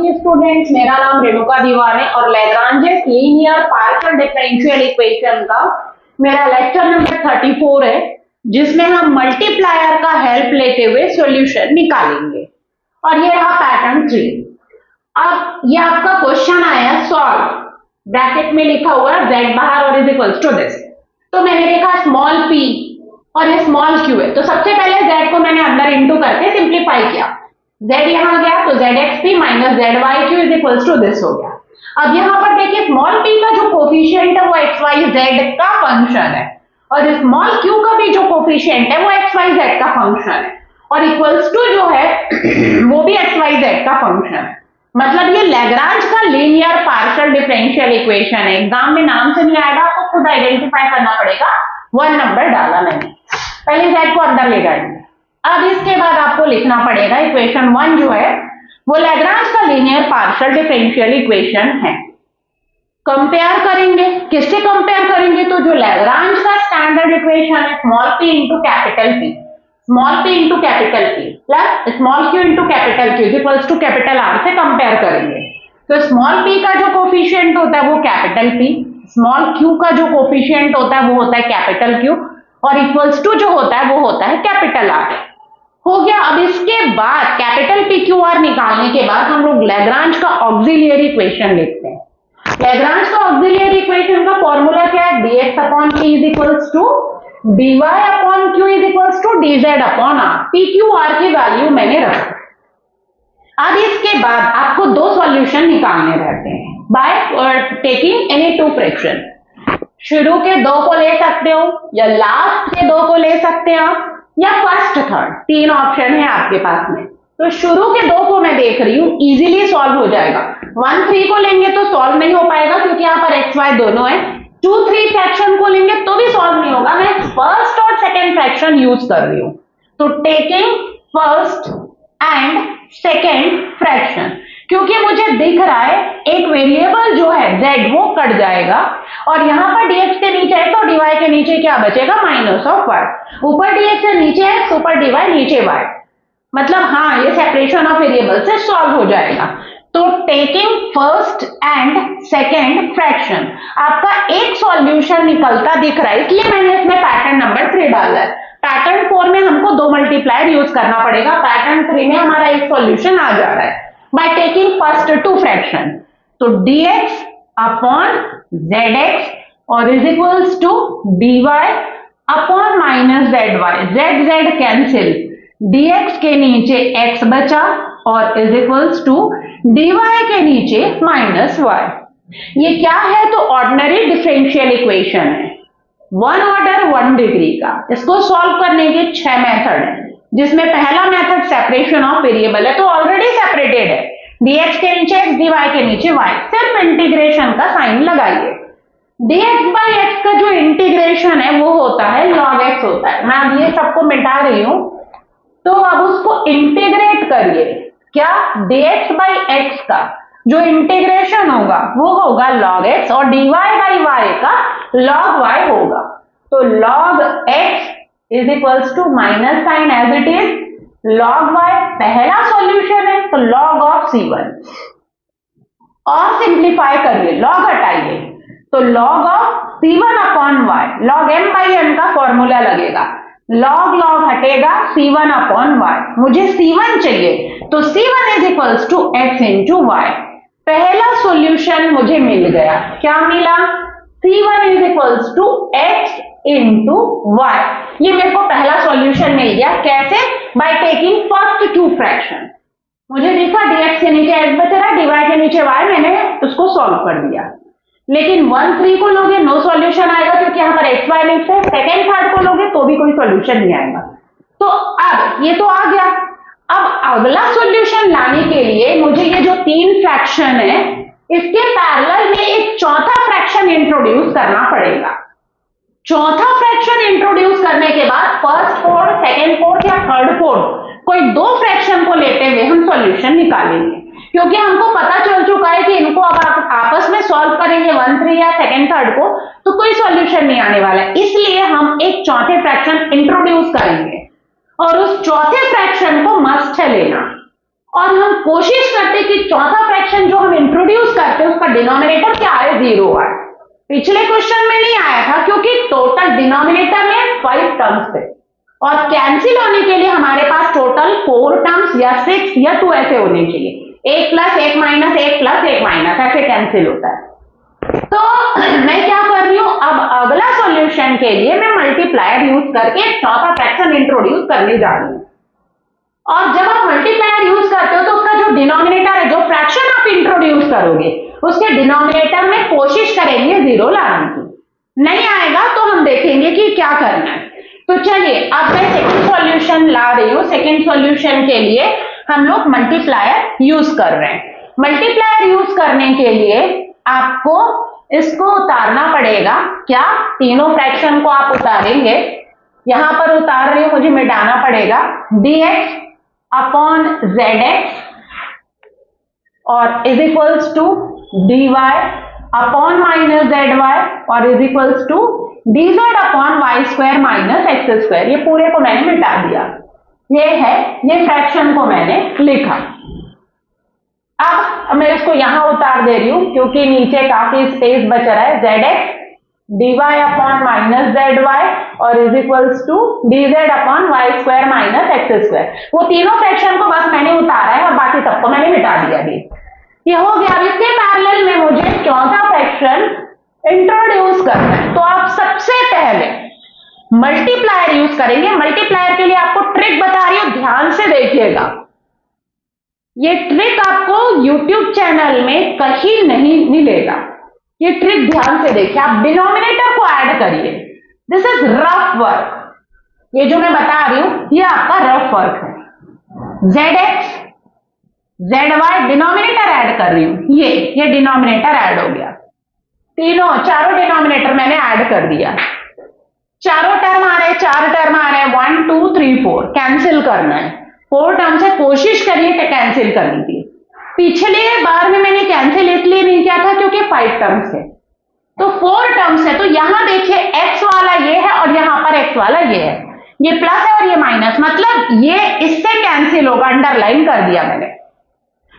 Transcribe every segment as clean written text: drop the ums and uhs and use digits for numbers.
Morning students, मेरा नाम रेणुका दीवान है और Lagrange's linear partial differential equation का मेरा लेक्चर नंबर 34 है, जिसमें हम मल्टीप्लायर का हेल्प लेते हुए सॉल्यूशन निकालेंगे। और ये रहा पैटर्न 3। अब ये आपका क्वेश्चन आया सॉल्व, ब्रैकेट में लिखा हुआ है z बाहर और इज इक्वल्स टू दिस। तो मैंने देखा स्मॉल p और ये स्मॉल q है, तो सबसे पहले z को मैंने अंदर इंटू करके सिंप्लीफाई किया। z यहां गया तो zxp minus zyq is equals to this हो गया। अब यहां पर देखिए स्मॉल p का जो कोफिशिएंट है वो xyz का फंक्शन है और स्मॉल q का भी जो कोफिशिएंट है वो xyz का फंक्शन है और इक्वल्स टू जो है वो भी xyz का फंक्शन है। मतलब ये लैग्रांज का लीनियर पार्शियल डिफरेंशियल इक्वेशन है। एग्जाम में नाम से नहीं आएगा, आपको खुद आइडेंटिफाई करना पड़ेगा, 1 नंबर डाला मैंने। पहले z को अंदर ले जाएंगे। अब इसके बाद आपको लिखना पड़ेगा इक्वेशन 1 जो है वो लैग्रांज का लीनियर पार्शियल डिफरेंशियल इक्वेशन है। कंपेयर करेंगे, किससे कंपेयर करेंगे? तो जो लैग्रांज का स्टैंडर्ड इक्वेशन है small p into capital P, small p into capital P plus small q into capital Q equals to capital R से कंपेयर करेंगे। तो स्मॉल p का जो कोफिशिएंट होता है वो कैपिटल P, स्मॉल q का जो कोफिशिएंट होता है वो होता है कैपिटल Q और इक्वल्स टू जो होता है वो होता है कैपिटल R। हो गया। अब इसके बाद कैपिटल P Q R निकालने के बाद हम लोग लैग्रांज का ऑक्सिलियरी इक्वेशन लिखते हैं। लैग्रांज का ऑक्सिलियरी इक्वेशन का फॉर्मूला क्या है? dx upon p is equals to dy upon q is equals to dz upon r। p q r की वैल्यू मैंने रखा। अब इसके बाद आपको दो सॉल्यूशन निकालने रहते हैं by taking any two fraction. शुरू के दो को ले सकते हो या लास्ट के दो को ले सकते हो या फर्स्ट थर्ड, तीन ऑप्शन है आपके पास में। तो शुरू के दो को मैं देख रही हूं, इजीली सॉल्व हो जाएगा। 1 3 को लेंगे तो सॉल्व नहीं हो पाएगा क्योंकि यहाँ पर x y दोनों है। 2 3 फ्रैक्शन को लेंगे तो भी सॉल्व नहीं होगा। मैं फर्स्ट और सेकंड फ्रैक्शन यूज कर रही हूं। तो taking first and second fraction, क्योंकि मुझे दिख रहा है एक वेरिएबल जो है z वो कट जाएगा और यहां पर dx के नीचे है तो dy के नीचे क्या बचेगा? Minus of y। ऊपर dx है, नीचे x, ऊपर dy, नीचे y। मतलब हाँ, ये सेपरेशन ऑफ वेरिएबल से सॉल्व हो जाएगा। तो taking first and second fraction, आपका एक सॉल्यूशन निकलता दिख रहा है, इसलिए मैंने इसमें पैटर्न नंबर 3 डाला है। पैटर्न 4 में हमको दो मल्टीप्लायर यूज करना पड़ेगा, पैटर्न 3 में हमारा एक सॉल्यूशन आ जा रहा है by taking first two fraction। तो dx upon zx और is equals to dy upon minus zy, z cancel, dx के नीचे x बचा और is equals to dy के नीचे माइनस y। ये क्या है? तो ऑर्डिनरी डिफरेंशियल इक्वेशन है, 1 ऑर्डर 1 डिग्री का। इसको सॉल्व करने के 6 मेथड है, जिसमें पहला मेथड सेपरेशन ऑफ वेरिएबल है, तो ऑलरेडी सेपरेटेड है, dx के नीचे x, dy के नीचे y। सिर्फ इंटीग्रेशन का साइन लगाइए। dx by x का जो इंटीग्रेशन है वो होता है log x होता है। मैं अब ये सबको मिटा रही हूं, तो अब उसको इंटीग्रेट करिए। क्या? dx by x का जो इंटीग्रेशन होगा वो होगा log x और dy by y का log y होगा। तो log x is equals to minus sine as it is, log y पहला सॉल्यूशन है तो log ऑफ c1 और सिंप्लीफाई करिए, log हटाइए तो log of c1 upon y, log m by n का फॉर्मूला लगेगा, log हटेगा c1 अपॉन y। मुझे c1 चाहिए तो c1 is equals to x into y। पहला सॉल्यूशन मुझे मिल गया। क्या मिला? c1 is equals to x into y। ये मेरे को पहला सॉल्यूशन मिल गया। कैसे? By taking first two fraction. मुझे दिखा dx के नीचे x बच रहा, dy के नीचे y, मैंने उसको सॉल्व कर दिया। लेकिन 1 3 को लोगे नो सॉल्यूशन आएगा क्योंकि यहाँ पर x y लिखते हैं। सेकेंड थर्ड को लोगे तो भी कोई सॉल्यूशन नहीं आएगा। तो अब ये तो आ गया। अब अगला सॉल्यूशन लाने के लिए मुझे ये जो 3 फ्रैक्शन है इसके पैरेलल में एक चौथा फ्रैक्शन इंट्रोड्यूस करना पड़ेगा। चौथा फ्रैक्शन इंट्रोड्यूस करने के बाद फर्स्ट फोर्थ, सेकेंड फोर्थ या थर्ड फोर्थ कोई दो फ्रैक्शन को लेते हुए हम सॉल्यूशन निकालेंगे, क्योंकि हमको पता चल चुका है कि इनको अब आप आपस में सॉल्व करेंगे 1 3 या सेकेंड थर्ड को तो कोई सॉल्यूशन नहीं आने वाला है। इसलिए हम एक चौथे फ्रैक्शन इंट्रोड्यूस करेंगे और उस चौथे फ्रैक्शन को मस्ट है लेना और हम कोशिश करते कि चौथा फ्रैक्शन जो हम इंट्रोड्यूस करते हैं उसका डिनोमिनेटर क्या है, 0 है। पिछले क्वेश्चन में नहीं आया था क्योंकि टोटल डिनोमिनेटर में 5 टर्म्स थे और कैंसिल होने के लिए हमारे पास टोटल 4 टर्म्स या 6 या 2 ऐसे होने चाहिए, 1 प्लस 1 माइनस 1 प्लस 1 माइनस, ऐसे कैंसिल होता है। तो मैं क्या कर रही हूं, अब अगला सॉल्यूशन के लिए मैं मल्टीप्लायर यूज करके एक चौथा फ्रैक्शन इंट्रोड्यूस करने जा रही हूं। और जब आप मल्टीप्लायर यूज करते हो तो उसका जो डिनोमिनेटर है, जो फ्रैक्शन आप इंट्रोड्यूस करोगे उसके डिनोमिनेटर में कोशिश करेंगे 0 लाने की। नहीं आएगा तो हम देखेंगे कि क्या करना है। तो चलिए अब मैं सेकंड सॉल्यूशन ला रही हूं। सेकंड सॉल्यूशन के लिए हम लोग मल्टीप्लायर यूज कर रहे हैं। मल्टीप्लायर यूज करने के लिए आपको इसको उतारना पड़ेगा। क्या, तीनों फ्रैक्शन को आप उतारेंगे। यहां पर उतार रही हूं, मुझे मिटाना पड़ेगा dx अपॉन zx और is equals to dy upon minus zy और is equals to dz upon y square minus x square. ये पूरे को मैंने मिटा दिया। ये है, ये फ्रैक्शन को मैंने लिखा। अब मैं इसको यहां उतार दे रही हूं क्योंकि नीचे काफी स्पेस बच रहा है। zx dy upon minus zy और is equals to dz upon y square minus x square. वो तीनों फ्रैक्शन को बस मैंने उतारा है और बाकी सबको मैंने मिटा दिया अभी। ये हो गया। अब इसके पैरेलल में मुझे चौथा फ्रैक्शन इंट्रोड्यूस करना है। तो आप सबसे पहले मल्टीप्लायर यूज करेंगे। मल्टीप्लायर के लिए आपको ट्रिक बता रही हूं, ध्यान से देखिएगा। ये ट्रिक आपको YouTube चैनल में कहीं नहीं मिलेगा। ये ट्रिक ध्यान से देखिए। आप डिनोमिनेटर को ऐड करिए। This is rough work. ये जो मैं बता रही हूं ये आपका रफ वर्क है। zx zy डिनोमिनेटर ऐड कर रही हूं। ये डिनोमिनेटर ऐड हो गया। चारों डिनोमिनेटर मैंने ऐड कर दिया। चारों टर्म आ रहे, 4 टर्म आ रहे हैं, 1 2 3 4 कैंसिल करना है। 4 टर्म से कोशिश करिए कि कैंसिल करने की। पिछले बार में मैंने कैंसिल इसलिए नहीं किया था क्योंकि 5 टर्म्स है, तो 4 टर्म्स है। तो यहां देखिए x वाला ये है और यहां पर x वाला ये है। ये प्लस है और ये माइनस, मतलब ये इससे कैंसिल होगा। अंडरलाइन कर दिया मैंने।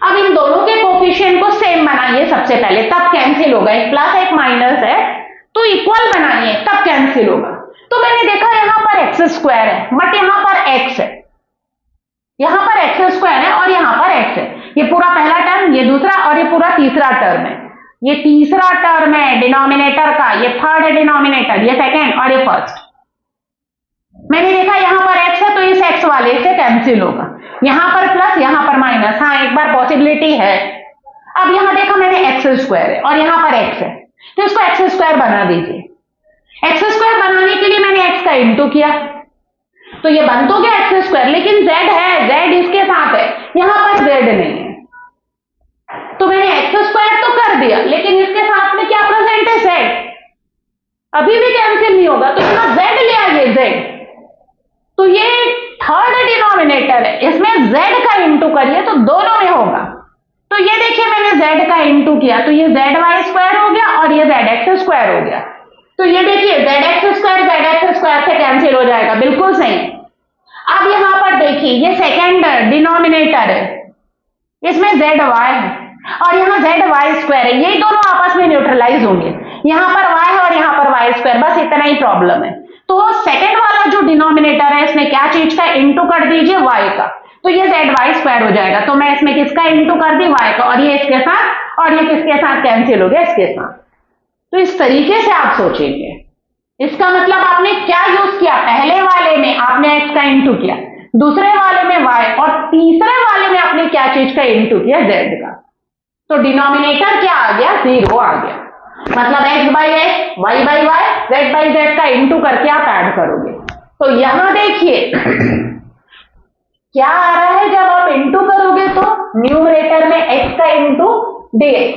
अब इन दोनों के कोफिशिएंट को सेम बनाइए सबसे पहले, तब कैंसिल होगा। एक प्लस एक माइनस है तो इक्वल बनाइए, तब कैंसिल होगा। तो मैंने देखा यहां पर एक्स स्क्वायर है बट यहां पर एक्स है। यहां पर एक्स स्क्वायर है और यहां पर एक्स है। ये पूरा पहला टर्म, ये दूसरा और ये पूरा तीसरा टर्म है। ये तीसरा टर्म है डिनोमिनेटर का, ये थर्ड है डिनोमिनेटर, ये सेकेंड और ये फर्स्ट। मैंने देखा यहां पर एक्स है तो इस एक्स वाले से कैंसिल होगा। यहां पर प्लस यहां पर माइनस, हाँ एक बार पॉसिबिलिटी है। अब यहां देखा मैंने एक्स स्क्वायर है और यहां पर एक्स है तो इसको एक्स स्क्वायर बना दीजिए। एक्स स्क्वायर बनाने के लिए मैंने एक्स का इंटू किया तो ये बन तो गया एक्स स्क्वायर, लेकिन जेड है, जेड इसके साथ है, यहां पर जेड नहीं है। तो मैंने एक्स स्क्वायर तो कर दिया लेकिन इसके साथ में क्या प्रेजेंट है, जेड। अभी भी कैंसिल नहीं होगा तो यहां जेड ले आइए, जेड। तो ये थर्ड डिनोमिनेटर है, इसमें जेड का इंटू करिए तो दोनों में होगा। तो ये देखिए मैंने जेड का इंटू किया तो ये जेड वाई स्क्वायर हो गया और ये जेड एक्स स्क्वायर हो गया। तो ये देखिए जेड एक्स स्क्वायर से कैंसिल हो जाएगा, बिल्कुल सही। अब यहां पर देखिए ये सेकेंड डिनोमिनेटर है, इसमें जेड वाई है और यहां जेड वाई स्क्वायर है। ये दोनों आपस में न्यूट्रलाइज होंगे। यहां पर वाई है और यहां पर वाई स्क्वायर, बस इतना ही प्रॉब्लम है। तो सेकेंड वाला जो डिनोमिनेटर है इसमें क्या चीज का इंटू कर दीजिए, वाई का। तो ये जेड वाई स्क्वायर हो जाएगा। तो मैं इसमें किसका इंटू कर दी, वाई का, और ये इसके साथ और ये किसके साथ कैंसिल हो गया, इसके साथ। तो इस तरीके से आप सोचेंगे। इसका मतलब आपने क्या यूज किया, पहले वाले में आपने एक्स का इंटू किया, दूसरे वाले में वाई और तीसरे वाले में आपने क्या चीज का इंटू किया, जेड का। तो डिनोमिनेटर क्या आ गया, 0 आ गया। मतलब x by x, y by y, z by z का इंटू करके आप ऐड करोगे। तो यहां देखिए क्या आ रहा है, जब आप इंटू करोगे तो न्यूमरेटर में x का इंटू dx,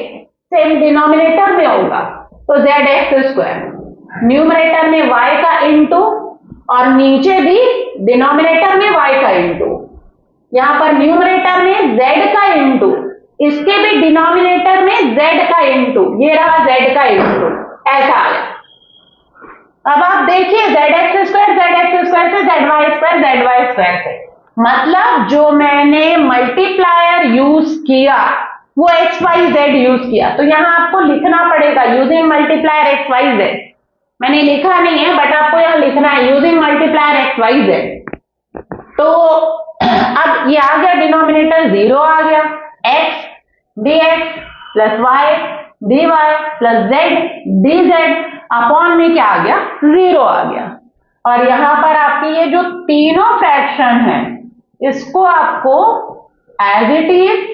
सेम डिनोमिनेटर में होगा तो जेड एक्स स्क्वायर, न्यूमरेटर में y का इंटू और नीचे भी डिनोमिनेटर में y का इंटू। यहां पर न्यूमरेटर में z का इंटू, इसके भी डिनोमिनेटर में z का इंटू, ये रहा z का इंटू, ऐसा आया। अब आप देखिए जेड एक्स स्क्वायर से, जेड वाई स्क्वायर से, मतलब जो मैंने मल्टीप्लायर यूज किया वो एक्स वाई जेड यूज किया, तो यहां आपको लिखना पड़ेगा using multiplier x y z. मैंने लिखा नहीं है बट आपको यहां लिखना है using multiplier x y z. तो अब ये आ गया, डिनोमिनेटर 0 आ गया, x dx plus y dy plus z dz upon में क्या आ गया, 0 आ गया। और यहां पर आपकी ये जो तीनों फ्रैक्शन है इसको आपको एज इट इज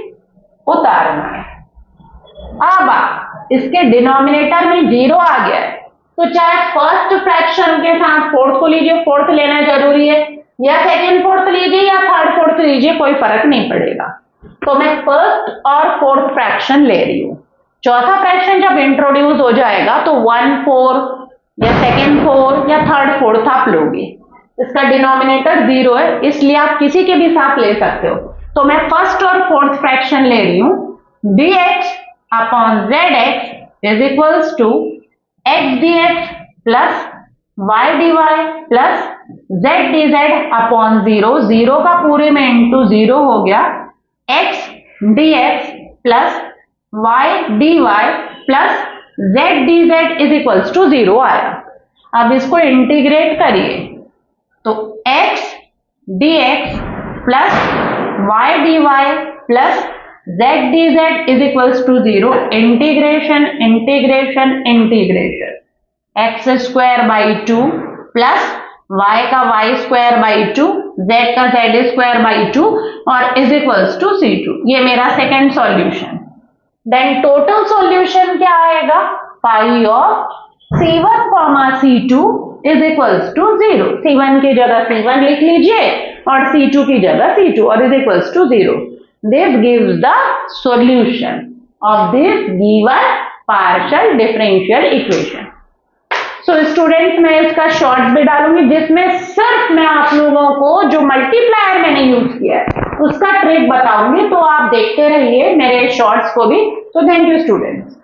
उतारना है। अब इसके डिनोमिनेटर में 0 आ गया है, तो चाहे फर्स्ट फ्रैक्शन के साथ फोर्थ को लीजिए, फोर्थ लेना जरूरी है, या सेकेंड फोर्थ लीजिए या थर्ड फोर्थ लीजिए, कोई फर्क नहीं पड़ेगा। तो मैं फर्स्ट और फोर्थ फ्रैक्शन ले रही हूं। चौथा फ्रैक्शन जब इंट्रोड्यूस हो जाएगा तो 1/4 या सेकेंड फोर्थ या थर्ड फोर्थ आप लोगे। इसका डिनोमिनेटर 0 है, इसलिए आप किसी के भी साथ ले सकते हो। तो मैं फर्स्ट और फोर्थ फ्रैक्शन ले रही हूं, dx upon zx is equals to x dx plus y dy plus z dz upon 0, 0 का पूरे में इंटू 0 हो गया, x dx plus y dy plus z dz is equals to 0 आया। अब इसको इंटीग्रेट करिए, तो x dx plus y dy plus z dz is equals to 0, integration integration integration, x square by 2 plus y का y square by 2, z का z square by 2 और is equals to C2। ये मेरा second solution. Then total solution क्या आएगा, pi of C1 comma C2 is equals to 0। C1 की जगह C1 लिख लीजिए और C2 की जगह C2 और is equals to 0। This gives the solution of this given partial differential equation. So students, मैं इसका शॉर्ट्स भी डालूंगी जिसमें सिर्फ मैं आप लोगों को जो मल्टीप्लायर मैंने यूज किया है उसका ट्रिक बताऊंगी, तो आप देखते रहिए मेरे शॉर्ट्स को भी। तो थैंक यू स्टूडेंट्स।